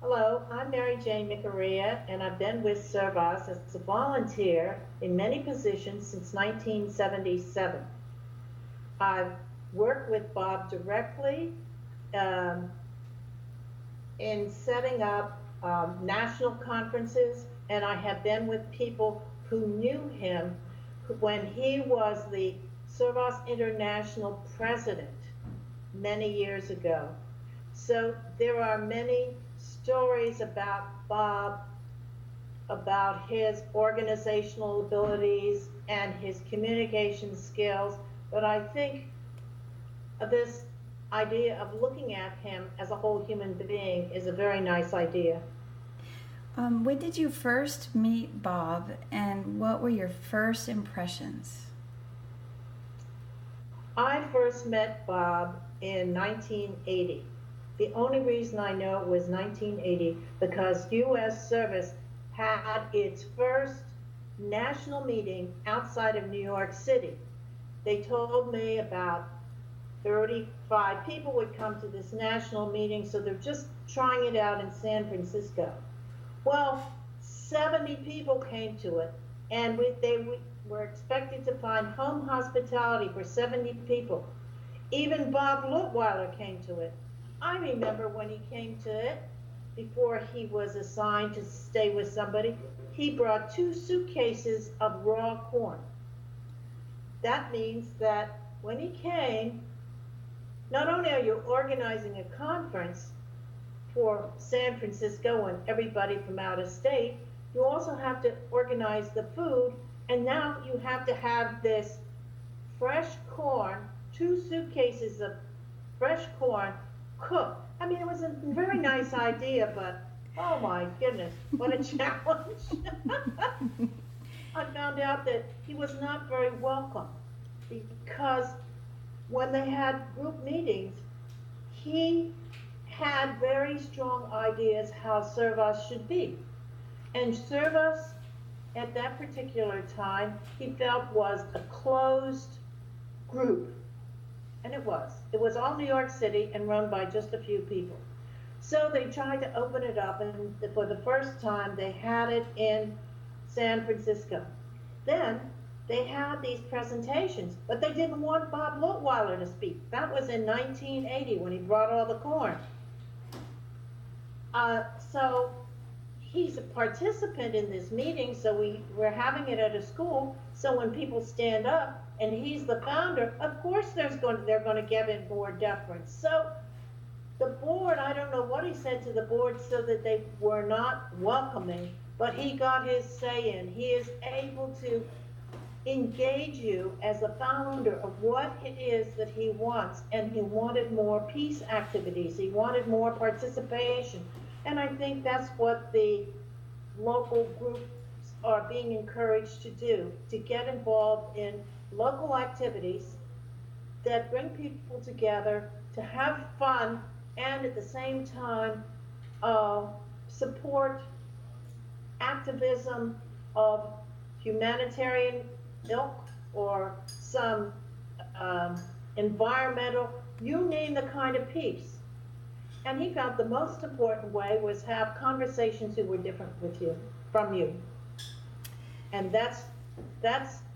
Hello, I'm Mary Jane Mikuriya, and I've been with Servas as a volunteer in many positions since 1977. I've worked with Bob directly um, in setting up national conferences, and I have been with people who knew him when he was the Servas International president many years ago. So there are many stories about Bob, about his organizational abilities and his communication skills, but I think this idea of looking at him as a whole human being is a very nice idea. When did you first meet Bob, and what were your first impressions? I first met Bob in 1980. The only reason I know it was 1980 because U.S. Service had its first national meeting outside of New York City. They told me about 35 people would come to this national meeting, so they're just trying it out in San Francisco. Well, 70 people came to it, and they were expected to find home hospitality for 70 people. Even Bob Luitweiler came to it. I remember when he came to it, before he was assigned to stay with somebody, he brought 2 suitcases of raw corn. That means that when he came, not only are you organizing a conference for San Francisco and everybody from out of state, you also have to organize the food, and now you have to have this fresh corn, 2 suitcases of fresh corn cooked. I mean, it was a very nice idea, but oh my goodness, what a challenge. I found out that he was not very welcome because when they had group meetings, he had very strong ideas how Servas should be. And Servas, at that particular time, he felt was a closed group. And it was. It was all New York City and run by just a few people. So they tried to open it up, and for the first time, they had it in San Francisco. Then they had these presentations, but they didn't want Bob Luitweiler to speak. That was in 1980 when he brought all the corn. So he's a participant in this meeting, so we're having it at a school. So when people stand up and he's the founder, of course they're going to give him more deference. So the board, I don't know what he said to the board so that they were not welcoming, but he got his say in. He is able to engage you as a founder of what it is that he wants, and he wanted more peace activities. He wanted more participation. And I think that's what the local groups are being encouraged to do, to get involved in local activities that bring people together to have fun and at the same time support activism of humanitarian ilk or some environmental, you name the kind of peace. And he felt the most important way was have conversations who were different with you, from you. And that's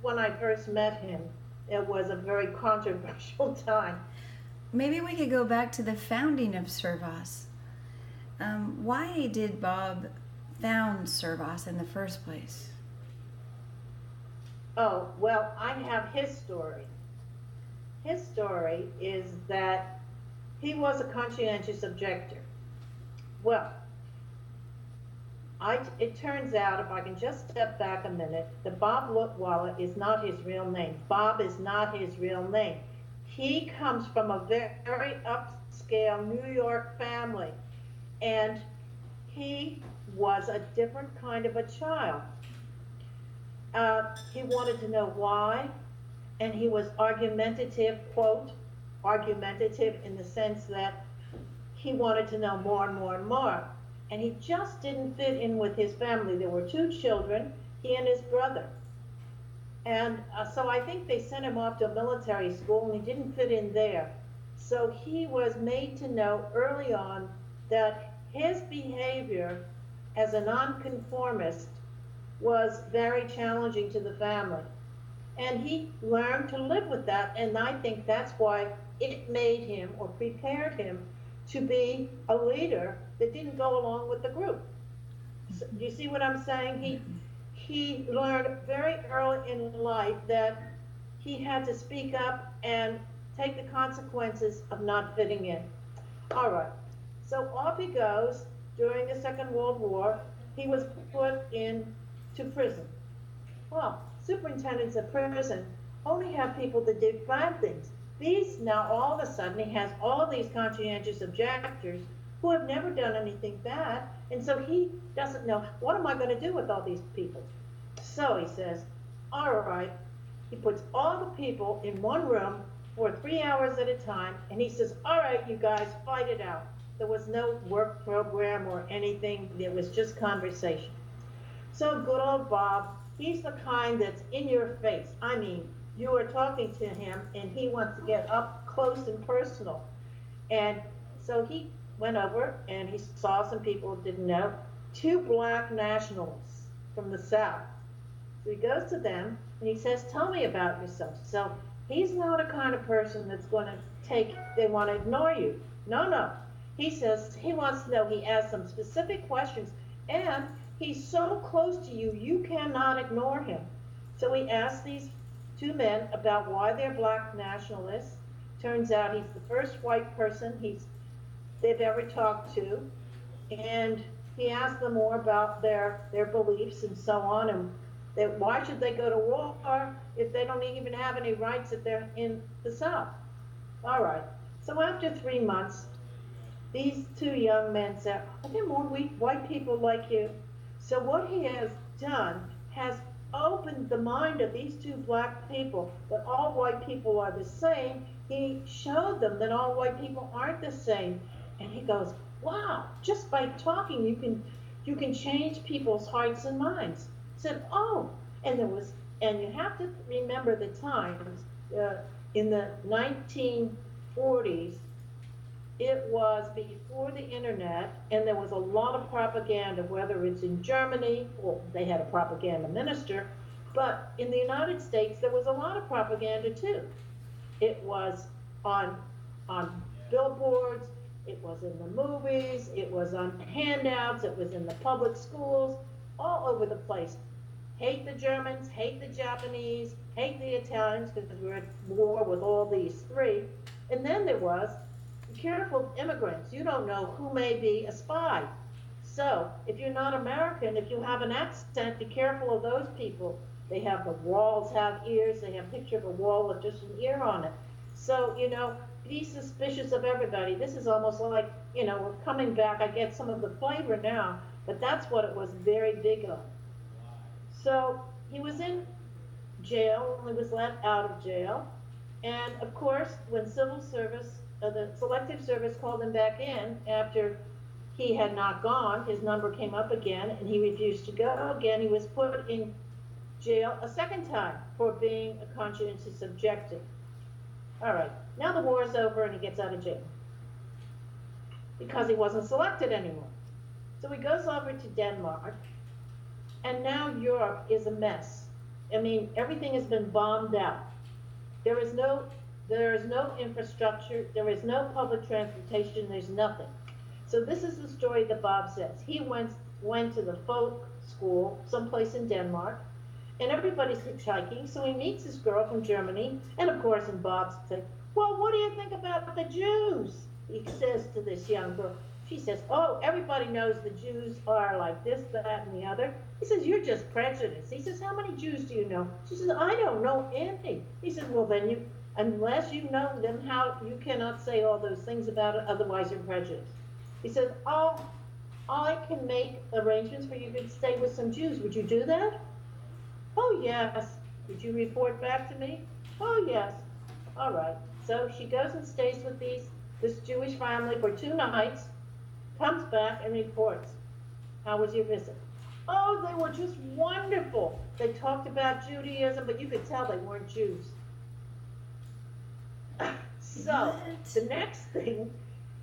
when I first met him. It was a very controversial time. Maybe we could go back to the founding of Servas. Why did Bob found Servas in the first place? Oh, well, I have his story. His story is that he was a conscientious objector. Well, it turns out, if I can just step back a minute, that Bob Luitweiler is not his real name. Bob is not his real name. He comes from a very upscale New York family, and he was a different kind of a child. He wanted to know why, and he was argumentative, quote, argumentative in the sense that he wanted to know more and more and more. And he just didn't fit in with his family. There were 2 children, he and his brother. And so I think they sent him off to a military school, and he didn't fit in there. So he was made to know early on that his behavior as a nonconformist was very challenging to the family. And he learned to live with that, and I think that's why it made him or prepared him to be a leader that didn't go along with the group. So, do you see what I'm saying? He learned very early in life that he had to speak up and take the consequences of not fitting in. All right, so off he goes. During the Second World War, he was put into prison. Well, superintendents of prison only have people that did bad things. These now all of a sudden he has all these conscientious objectors who have never done anything bad, and so he doesn't know, what am I going to do with all these people? So he says, all right, he puts all the people in one room for 3 hours at a time, and he says, all right, you guys, fight it out. There was no work program or anything, it was just conversation. So good old Bob, he's the kind that's in your face. I mean, you are talking to him and he wants to get up close and personal. And so he went over and he saw some people who didn't know, 2 black nationalists from the South. So he goes to them and he says, tell me about yourself. So he's not a kind of person that's going to they want to ignore you. No. He says he wants to know, he asks some specific questions, and he's so close to you, you cannot ignore him. So he asks these 2 men about why they're black nationalists. Turns out he's the first white person they've ever talked to, and he asked them more about their beliefs and so on, and why should they go to war if they don't even have any rights if they're in the South. All right, so after 3 months, these 2 young men said, are there more white people like you? So what he has done has opened the mind of these 2 black people that all white people are the same. He showed them that all white people aren't the same. And he goes, wow, just by talking you can change people's hearts and minds. He said, oh, and you have to remember the times, in the 1940s, it was before the internet, and there was a lot of propaganda, whether it's in Germany, or they had a propaganda minister, but in the United States, there was a lot of propaganda too. It was on billboards, it was in the movies, it was on handouts, it was in the public schools, all over the place. Hate the Germans, hate the Japanese, hate the Italians, because we were at war with all these 3. And then there was, be careful immigrants. You don't know who may be a spy. So if you're not American, if you have an accent, be careful of those people. They have the walls have ears. They have a picture of a wall with just an ear on it. So, be suspicious of everybody. This is almost like, we're coming back. I get some of the flavor now, but that's what it was very big on. So he was in jail, and he was let out of jail. And of course, when civil service, the selective service called him back in after he had not gone, his number came up again, and he refused to go again. He was put in jail a second time for being a conscientious objector. All right, now the war is over and he gets out of jail because he wasn't selected anymore. So he goes over to Denmark, and now Europe is a mess. I mean, everything has been bombed out. There is no infrastructure, there is no public transportation, there's nothing. So this is the story that Bob says. He went to the folk school someplace in Denmark, and everybody's hitchhiking, so he meets this girl from Germany, and of course, and Bob says, well, what do you think about the Jews? He says to this young girl. She says, oh, everybody knows the Jews are like this, that, and the other. He says, you're just prejudiced. He says, how many Jews do you know? She says, I don't know any. He says, well, then unless you know them, how you cannot say all those things about it, otherwise you're prejudiced. He says, oh, I can make arrangements for you to stay with some Jews. Would you do that? Oh, yes. Would you report back to me? Oh, yes. All right. So she goes and stays with this Jewish family for 2 nights, comes back and reports. How was your visit? Oh, they were just wonderful. They talked about Judaism, but you could tell they weren't Jews. So the next thing,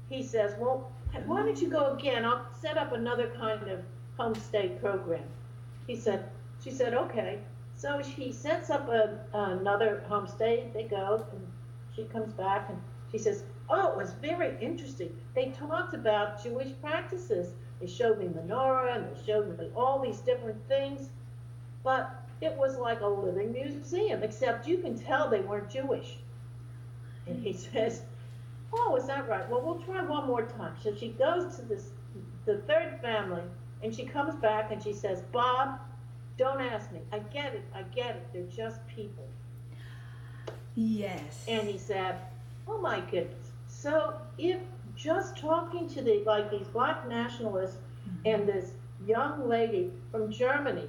he says, well, why don't you go again? I'll set up another kind of homestay program. He said, she said, okay. So he sets up another homestay. They go, and she comes back, and she says, oh, it was very interesting. They talked about Jewish practices. They showed me menorah, and they showed me all these different things. But it was like a living museum, except you can tell they weren't Jewish. And he says, oh, is that right? Well, we'll try one more time. So she goes to the third family, and she comes back and she says, Bob, don't ask me. I get it. They're just people. Yes. And he said, oh my goodness. So if just talking to these black nationalists and this young lady from Germany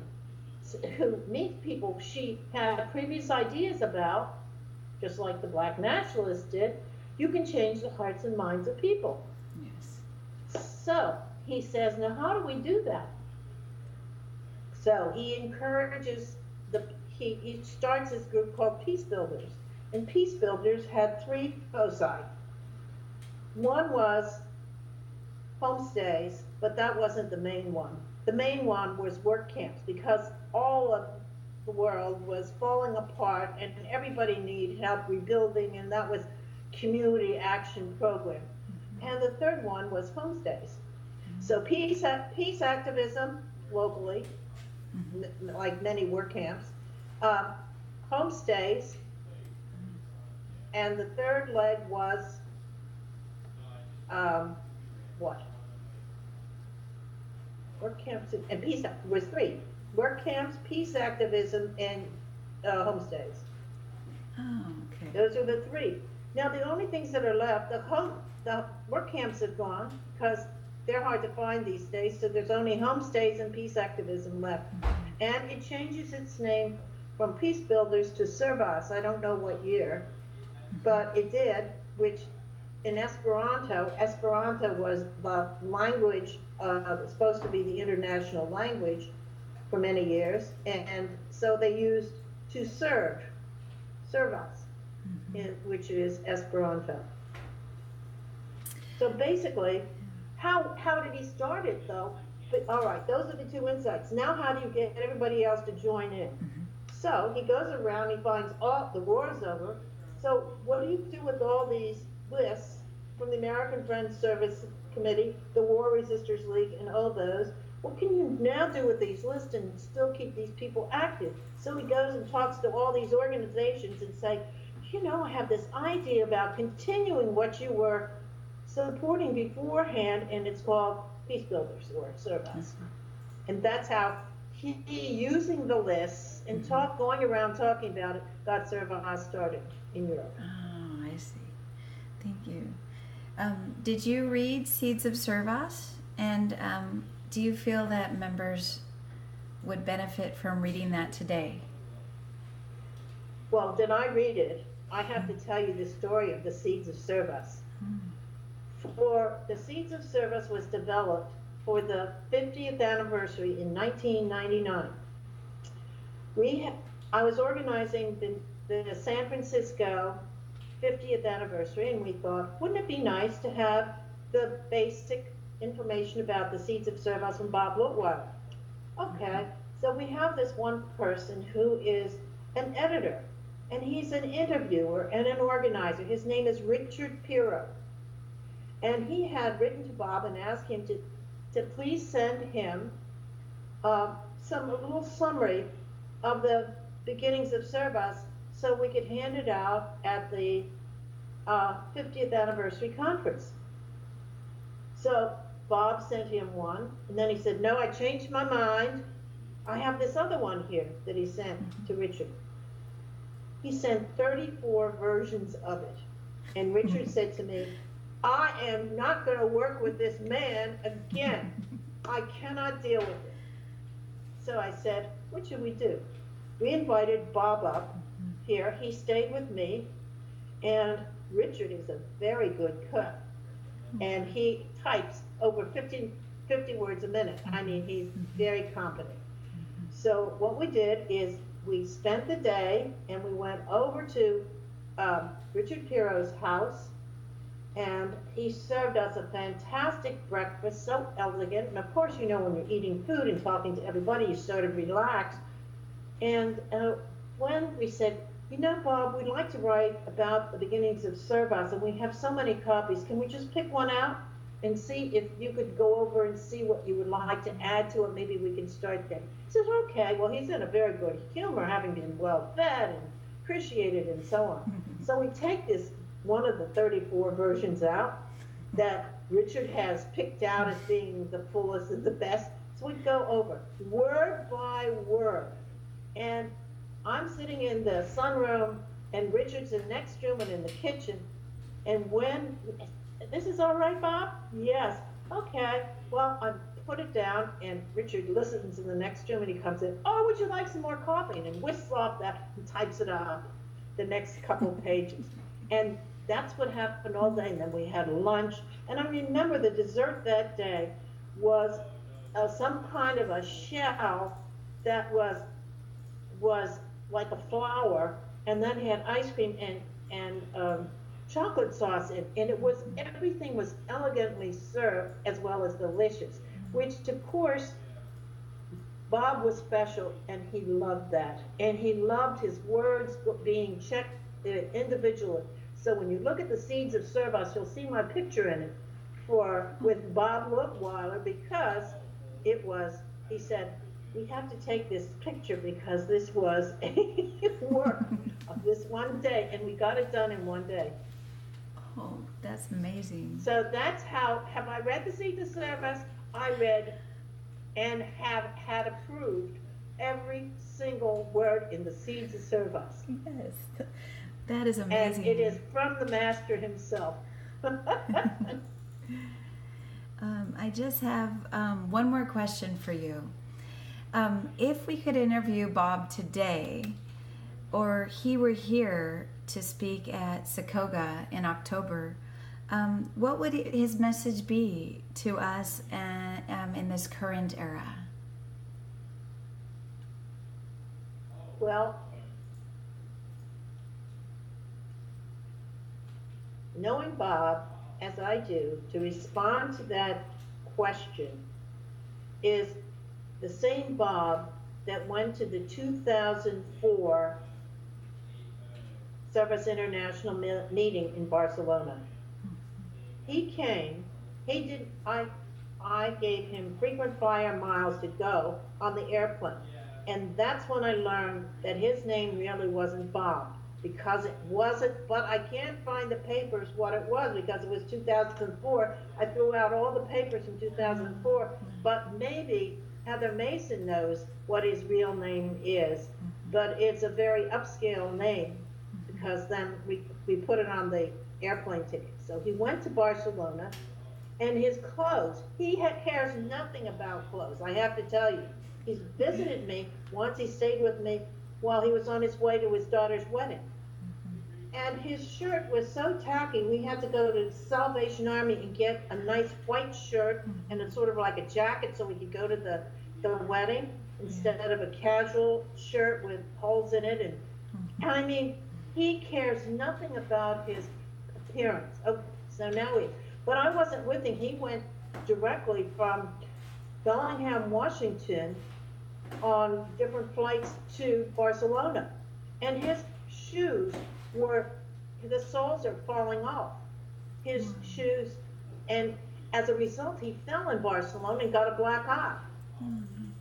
who meets people she had previous ideas about, just like the black nationalists did, you can change the hearts and minds of people. Yes. So he says, now how do we do that? So he encourages, he starts this group called Peace Builders. And Peace Builders had 3 foci. One was homestays, but that wasn't the main one. The main one was work camps, because all of the world was falling apart and everybody needed help rebuilding, and that was community action program. And the third one was homestays. So peace activism locally, like many work camps, homestays, and the third leg was what? Work camps and peace was 3. Work camps, peace activism, and homestays. Oh, okay. Those are the 3. Now the only things that are left, the work camps have gone because they're hard to find these days. So there's only homestays and peace activism left, and it changes its name from Peace Builders to Servas. I don't know what year, but it did. Which in Esperanto was the language supposed to be the international language for many years, and so they used to serve, Servas, which is Esperanto. So basically, how did he start it though? But all right, those are the 2 insights. Now how do you get everybody else to join in? So he goes around, he finds, oh, the war's over. So what do you do with all these lists from the American Friends Service Committee, the War Resisters League, and all those? What can you now do with these lists and still keep these people active? So he goes and talks to all these organizations and say, you know, I have this idea about continuing what you were supporting beforehand, and it's called Peace Builders or Servas. And that's how he, using the lists and going around talking about it, got Servas started in Europe. Oh, I see. Thank you. Did you read Seeds of Servas? And do you feel that members would benefit from reading that today? Well, did I read it? I have to tell you the story of the Seeds of Servas. For the Seeds of Servas was developed for the 50th anniversary in 1999. I was organizing the San Francisco 50th anniversary, and we thought, wouldn't it be nice to have the basic information about the Seeds of Servas from Bob Luitweiler? Okay, so we have this one person who is an editor, and he's an interviewer and an organizer. His name is Richard Pirro. And he had written to Bob and asked him to please send him a little summary of the beginnings of Servas so we could hand it out at the 50th anniversary conference. So Bob sent him one, and then he said, no, I changed my mind. I have this other one here that he sent to Richard. He sent 34 versions of it. And Richard said to me, I am not going to work with this man again. I cannot deal with it. So I said, what should we do? We invited Bob up here. He stayed with me. And Richard is a very good cook. And he types over 50 words a minute. I mean, he's very competent. So what we did is we spent the day and we went over to Richard Pirro's house and he served us a fantastic breakfast, so elegant. And of course, when you're eating food and talking to everybody, you sort of relax. And when we said, Bob, we'd like to write about the beginnings of Servas, and we have so many copies. Can we just pick one out and see if you could go over and see what you would like to add to it? Maybe we can start there. He says, okay. Well, he's in a very good humor, having been well fed and appreciated and so on. So we take this one of the 34 versions out that Richard has picked out as being the fullest and the best. So we go over word by word. And I'm sitting in the sunroom, and Richard's in the next room and in the kitchen. And when, this is all right, Bob? Yes. Okay. Well, I put it down, and Richard listens in the next room, and he comes in. Oh, would you like some more coffee? And then whisks off that and types it up the next couple of pages. And that's what happened all day. And then we had lunch. And I remember the dessert that day was some kind of a shell that was like a flower, and then had ice cream and chocolate sauce in, and everything was elegantly served as well as delicious, which of course Bob was special, and he loved that, and he loved his words being checked individually. So when you look at the Seeds of Servas, you'll see my picture in it with Bob Luitweiler, because he said, we have to take this picture because this was a work of this one day, and we got it done in one day. Oh, that's amazing. So that's how, have I read the Seeds of Servas? I read and have had approved every single word in the Seeds of Servas. Yes, that is amazing. And it is from the master himself. I just have one more question for you. If we could interview Bob today, or he were here to speak at Sakoga in October, what would his message be to us in this current era? Well, knowing Bob as I do, to respond to that question is the same Bob that went to the 2004 Servas International meeting in Barcelona. He came, I gave him frequent flyer miles to go on the airplane. And that's when I learned that his name really wasn't Bob, because it wasn't, but I can't find the papers what it was, because it was 2004. I threw out all the papers from 2004, but maybe Heather Mason knows what his real name is, but it's a very upscale name, because then we put it on the airplane ticket. So he went to Barcelona, and his clothes, cares nothing about clothes, I have to tell you. He's visited me once. He stayed with me while he was on his way to his daughter's wedding. And his shirt was so tacky, we had to go to the Salvation Army and get a nice white shirt and a sort of like a jacket so we could go to the wedding instead of a casual shirt with holes in it. And I mean, he cares nothing about his appearance. Okay, so now but I wasn't with him. He went directly from Bellingham, Washington, on different flights to Barcelona. And his shoes the soles are falling off. His shoes, and as a result, he fell in Barcelona and got a black eye.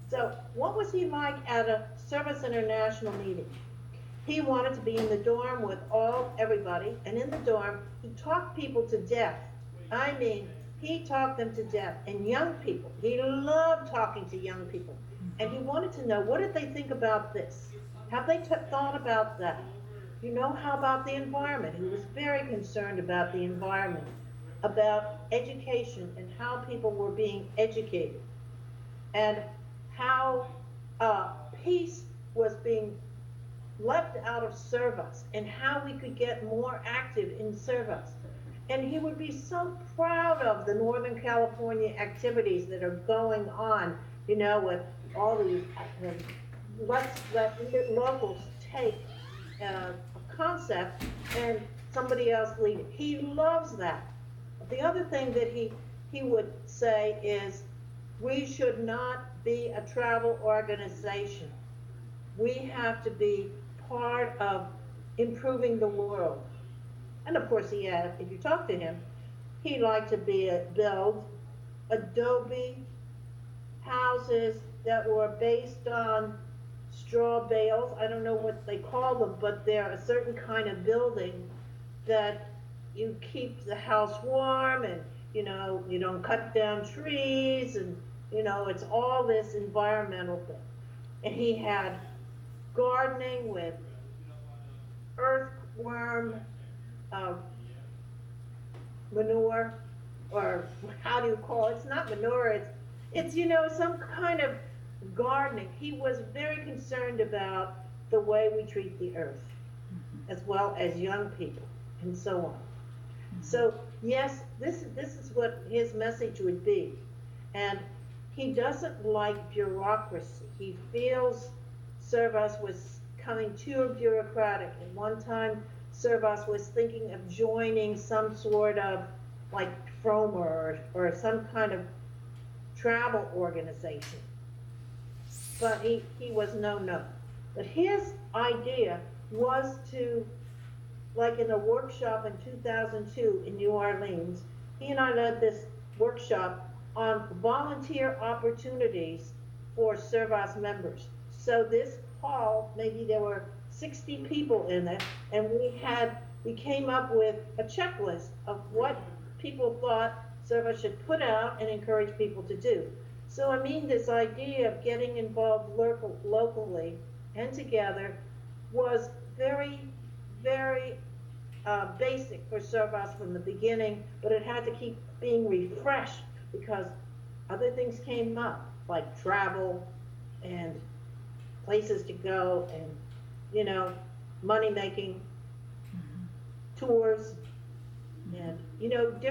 So what was he like at a Servas International meeting? He wanted to be in the dorm with everybody, and in the dorm, he talked people to death. I mean, he talked them to death, and young people. He loved talking to young people, and he wanted to know, what did they think about this? Have they thought about that? How about the environment? He was very concerned about the environment, about education and how people were being educated, and how peace was being left out of Servas, and how we could get more active in Servas. And he would be so proud of the Northern California activities that are going on, with all these, let's let locals take a concept and somebody else lead it. He loves that. the other thing that he would say is, we should not be a travel organization. We have to be part of improving the world. And of course, he had, if you talk to him, he liked to build adobe houses that were based on straw bales. I don't know what they call them, but they're a certain kind of building that you keep the house warm, and you don't cut down trees, and it's all this environmental thing. And he had gardening with earthworm uh, manure, or how do you call it? It's not manure, it's some kind of gardening. He was very concerned about the way we treat the earth, as well as young people, and so on. So yes, this is what his message would be. And he doesn't like bureaucracy. He feels Servas was coming too bureaucratic. And one time, Servas was thinking of joining some sort of like Froma or some kind of travel organization. But he was no. But his idea was to, like in a workshop in 2002 in New Orleans, he and I led this workshop on volunteer opportunities for Servas members. So this hall, maybe there were 60 people in it, and we came up with a checklist of what people thought Servas should put out and encourage people to do. So I mean, this idea of getting involved locally and together was very, very basic for Servas from the beginning, but it had to keep being refreshed because other things came up, like travel and places to go, and money making, tours, and